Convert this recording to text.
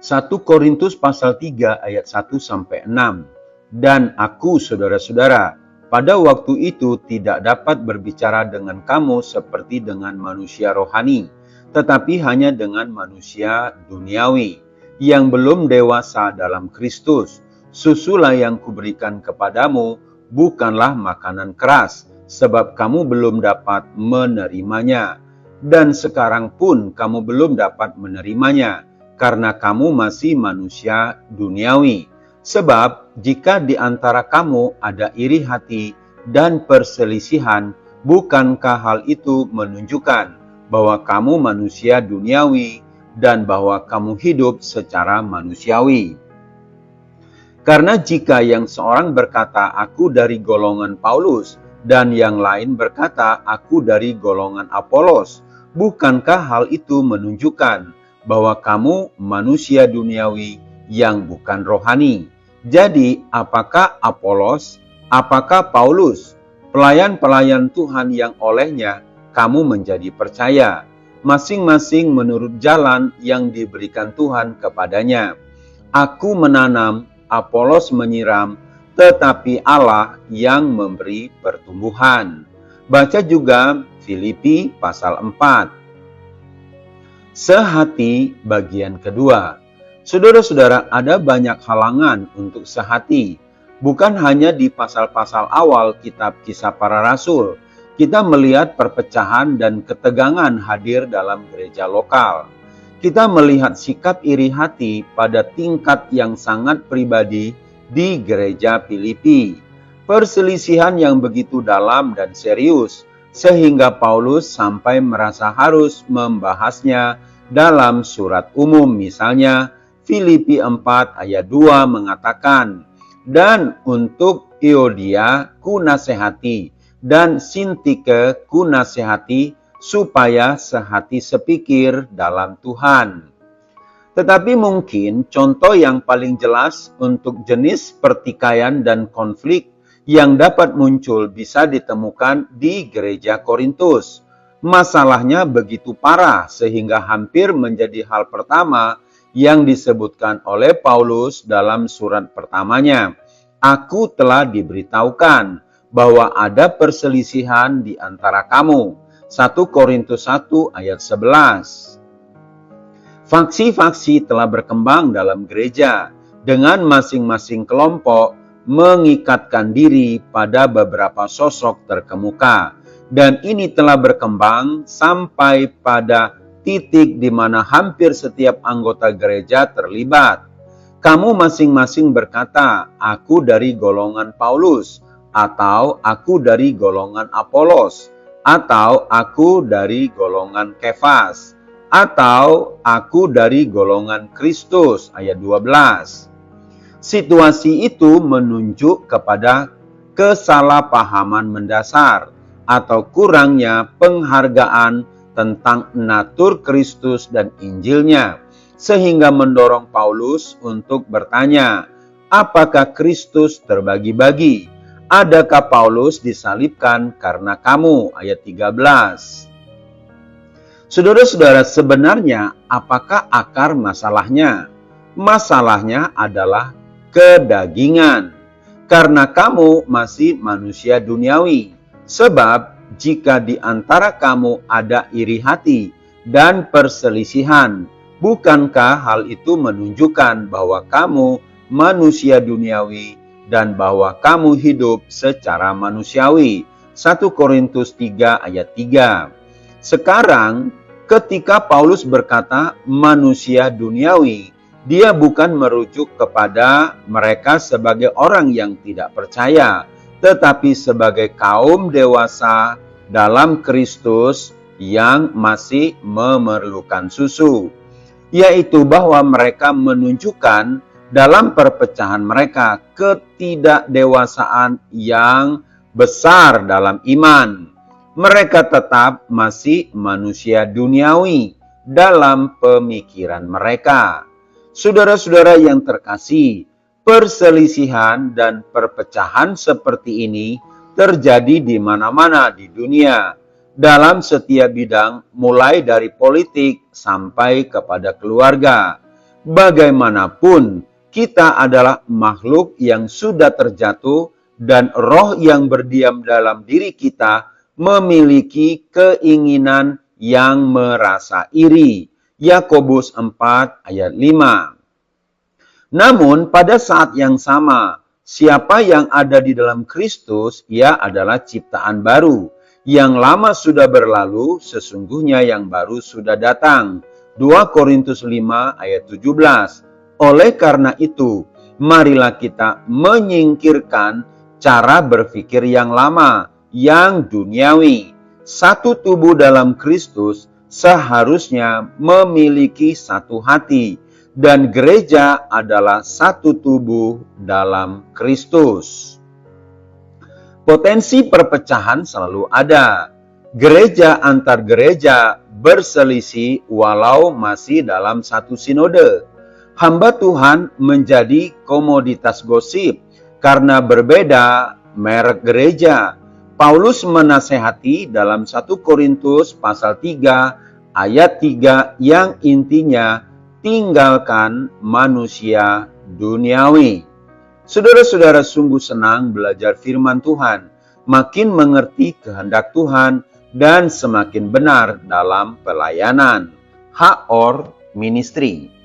1 Korintus pasal 3 ayat 1-6. Dan aku, saudara-saudara, pada waktu itu tidak dapat berbicara dengan kamu seperti dengan manusia rohani, tetapi hanya dengan manusia duniawi, yang belum dewasa dalam Kristus. Susulah yang kuberikan kepadamu, bukanlah makanan keras, sebab kamu belum dapat menerimanya. Dan sekarang pun kamu belum dapat menerimanya, karena kamu masih manusia duniawi. Sebab jika di antara kamu ada iri hati dan perselisihan, bukankah hal itu menunjukkan bahwa kamu manusia duniawi dan bahwa kamu hidup secara manusiawi? Karena jika yang seorang berkata, aku dari golongan Paulus, dan yang lain berkata, aku dari golongan Apolos, bukankah hal itu menunjukkan bahwa kamu manusia duniawi yang bukan rohani? Jadi, apakah Apolos, apakah Paulus, pelayan-pelayan Tuhan yang olehnya kamu menjadi percaya, masing-masing menurut jalan yang diberikan Tuhan kepadanya. Aku menanam, Apolos menyiram, tetapi Allah yang memberi pertumbuhan. Baca juga Filipi pasal 4. Sehati bagian kedua. Saudara-saudara, ada banyak halangan untuk sehati. Bukan hanya di pasal-pasal awal kitab Kisah Para Rasul, kita melihat perpecahan dan ketegangan hadir dalam gereja lokal. Kita melihat sikap iri hati pada tingkat yang sangat pribadi di gereja Filipi. Perselisihan yang begitu dalam dan serius, sehingga Paulus sampai merasa harus membahasnya dalam surat umum. Misalnya, Filipi 4 ayat 2 mengatakan, dan untuk Euodia ku nasihati, dan Sintike ku nasihati, supaya sehati sepikir dalam Tuhan. Tetapi mungkin contoh yang paling jelas untuk jenis pertikaian dan konflik yang dapat muncul bisa ditemukan di gereja Korintus. Masalahnya begitu parah sehingga hampir menjadi hal pertama yang disebutkan oleh Paulus dalam surat pertamanya. Aku telah diberitahukan bahwa ada perselisihan di antara kamu. 1 Korintus 1 ayat 11. Faksi-faksi telah berkembang dalam gereja dengan masing-masing kelompok mengikatkan diri pada beberapa sosok terkemuka. Dan ini telah berkembang sampai pada titik di mana hampir setiap anggota gereja terlibat. Kamu masing-masing berkata, aku dari golongan Paulus, atau aku dari golongan Apolos, atau aku dari golongan Kefas, atau aku dari golongan Kristus, ayat 12. Situasi itu menunjuk kepada kesalahpahaman mendasar atau kurangnya penghargaan tentang natur Kristus dan Injilnya, sehingga mendorong Paulus untuk bertanya, apakah Kristus terbagi-bagi? Adakah Paulus disalibkan karena kamu? Ayat 13. Saudara-saudara, sebenarnya apakah akar masalahnya? Masalahnya adalah kedagingan. Karena kamu masih manusia duniawi. Sebab jika di antara kamu ada iri hati dan perselisihan, bukankah hal itu menunjukkan bahwa kamu manusia duniawi dan bahwa kamu hidup secara manusiawi? 1 Korintus 3 ayat 3. Sekarang, ketika Paulus berkata manusia duniawi, dia bukan merujuk kepada mereka sebagai orang yang tidak percaya, tetapi sebagai kaum dewasa dalam Kristus yang masih memerlukan susu. Yaitu bahwa mereka menunjukkan dalam perpecahan mereka ketidakdewasaan yang besar dalam iman. Mereka tetap masih manusia duniawi dalam pemikiran mereka. Saudara-saudara yang terkasih, perselisihan dan perpecahan seperti ini terjadi di mana-mana di dunia, dalam setiap bidang, mulai dari politik sampai kepada keluarga. Bagaimanapun, kita adalah makhluk yang sudah terjatuh dan roh yang berdiam dalam diri kita memiliki keinginan yang merasa iri. Yakobus 4 ayat 5. Namun pada saat yang sama, siapa yang ada di dalam Kristus, ia adalah ciptaan baru. Yang lama sudah berlalu, sesungguhnya yang baru sudah datang. 2 Korintus 5 ayat 17. Oleh karena itu, marilah kita menyingkirkan cara berpikir yang lama, yang duniawi. Satu tubuh dalam Kristus seharusnya memiliki satu hati, dan gereja adalah satu tubuh dalam Kristus. Potensi perpecahan selalu ada. Gereja antar gereja berselisih walau masih dalam satu sinode. Hamba Tuhan menjadi komoditas gosip karena berbeda merek gereja. Paulus menasehati dalam 1 Korintus pasal 3 ayat 3 yang intinya tinggalkan manusia duniawi. Saudara-saudara sungguh senang belajar firman Tuhan, makin mengerti kehendak Tuhan, dan semakin benar dalam pelayanan. HOR Ministry.